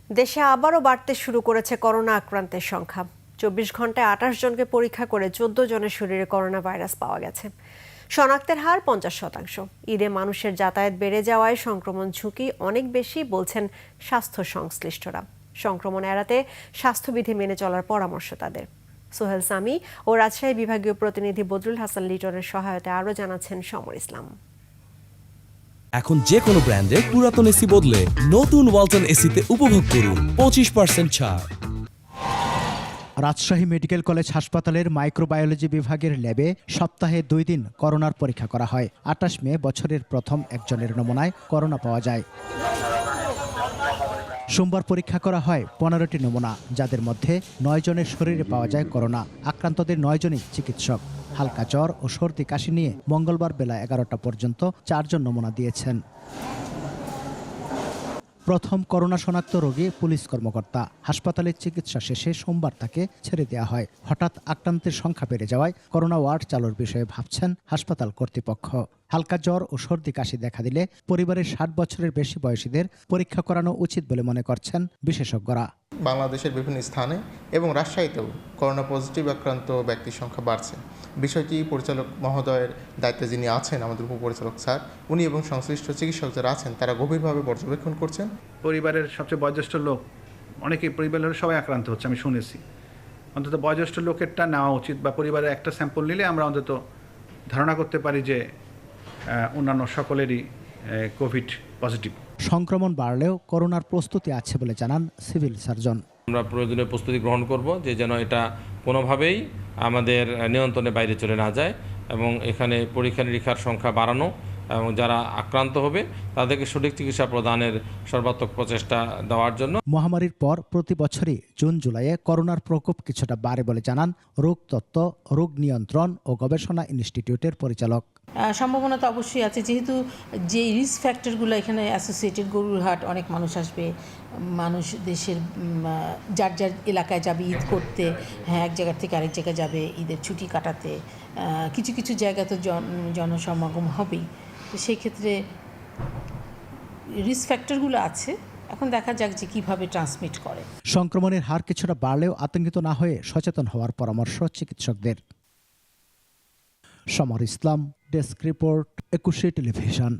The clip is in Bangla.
দেশে আবারও বাড়তে শুরু করেছে করোনা আক্রান্তের সংখ্যা। 24 ঘন্টায় 28 জনকে পরীক্ষা করে 14 জনের শরীরে করোনা ভাইরাস পাওয়া গেছে। শনাক্তের হার 50%। ঈদে মানুষের যাতায়াত বেড়ে যাওয়ায় সংক্রমণ ঝুঁকি অনেক বেশি বলছেন স্বাস্থ্য সংশ্লিষ্টরা। সংক্রমণ এড়াতে স্বাস্থ্যবিধি মেনে চলার পরামর্শ তাদের। সোহেল সামি ও রাজশাহী বিভাগীয় প্রতিনিধি বদরুল হাসান লিটনের সহায়তায় আরও জানাচ্ছেন সমর ইসলাম। এখন যে কোনো ব্র্যান্ডের পুরাতন এসি বদলে নতুন ওয়ালটন এসিতে উপভোগ করুন 25% ছাড়। রাজশাহী মেডিকেল কলেজ হাসপাতালের মাইক্রোবায়োলজি বিভাগের ল্যাবে সপ্তাহে 2 দিন করোনার পরীক্ষা করা হয়। 28 মে বছরের প্রথম একজনের নমুনায় করোনা পাওয়া যায়। সোমবার পরীক্ষা করা হয় 15টি নমুনা, যাদের মধ্যে 9 জনের শরীরে পাওয়া যায় করোনা। আক্রান্তদের 9 জনই চিকিৎসক। হালকা জ্বর ও সর্দি কাশি নিয়ে মঙ্গলবার বেলা 11টা পর্যন্ত 4 জন নমুনা দিয়েছেন। প্রথম করোনা শনাক্ত রোগী পুলিশ কর্মকর্তা। হাসপাতালের চিকিৎসা শেষে সোমবার তাকে ছেড়ে দেওয়া হয়। হঠাৎ আক্রান্তের সংখ্যা বেড়ে যাওয়ায় করোনা ওয়ার্ড চালুর বিষয়ে ভাবছেন হাসপাতাল কর্তৃপক্ষ। হালকা জ্বর ও সর্দি কাশি দেখা দিলে পরিবারের 60 বছরের বেশি বয়সীদের পরীক্ষা করানো উচিত বলে মনে করছেন বিশেষজ্ঞরা। বাংলাদেশের বিভিন্ন স্থানে এবং রাজশাহীতেও করোনা পজিটিভ আক্রান্ত ব্যক্তির সংখ্যা বাড়ছে। বিষয়টি পরিচালক মহোদয়ের দায়িত্বে যিনি আছেন, আমাদের উপপরিচালক স্যার, উনি এবং সংশ্লিষ্ট চিকিৎসক যারা আছেন তারা গভীরভাবে পর্যবেক্ষণ করছেন। পরিবারের সবচেয়ে বয়োজ্যেষ্ঠ লোক, অনেকেই পরিবারের সবাই আক্রান্ত হচ্ছে, আমি শুনেছি। অন্তত বয়োজ্যেষ্ঠ লোকেরটা নেওয়া উচিত, বা পরিবারের একটা স্যাম্পল নিলে আমরা অন্তত ধারণা করতে পারি যে অন্যান্য সকলেরই কোভিড পজিটিভ। সংক্রমণ বাড়লেও করোনার প্রস্তুতি আছে বলে জানান সিভিল সার্জন। আমরা প্রয়োজনীয় প্রস্তুতি গ্রহণ করব যে যেন এটা কোনোভাবেই আমাদের নিয়ন্ত্রণের বাইরে চলে না যায়, এবং এখানে পরীক্ষা নিরীক্ষার সংখ্যা বাড়ানো এবং যারা আক্রান্ত হবে তাদেরকে সঠিক চিকিৎসা প্রদানের সর্বাত্মক প্রচেষ্টা দেওয়ার জন্য। মহামারীর পর প্রতি বছরই জুন জুলাইয়ে করোনার প্রকোপ কিছুটা বাড়ে বলে জানান রোগতত্ত্ব, রোগ নিয়ন্ত্রণ ও গবেষণা ইনস্টিটিউটের পরিচালক। সম্ভাবনা তো অবশ্যই আছে, যেহেতু যে রিস্ক ফ্যাক্টরগুলো এখানে অ্যাসোসিয়েটেড, গরুর হাট, অনেক মানুষ আসবে, মানুষ দেশের যার যার এলাকায় যাবে ঈদ করতে, হ্যাঁ, এক জায়গা থেকে আরেক জায়গায় যাবে ঈদের ছুটি কাটাতে, কিছু কিছু জায়গা তো জনসমাগম হবেই। তো সেই ক্ষেত্রে রিস্ক ফ্যাক্টরগুলো আছে। এখন দেখা যাক যে কীভাবে ট্রান্সমিট করে। সংক্রমণের হার কিছুটা বাড়লেও আতঙ্কিত না হয়ে সচেতন হওয়ার পরামর্শ চিকিৎসকদের। সমর ইসলাম, ডেস্ক রিপোর্ট, 21 টেলিভিশন।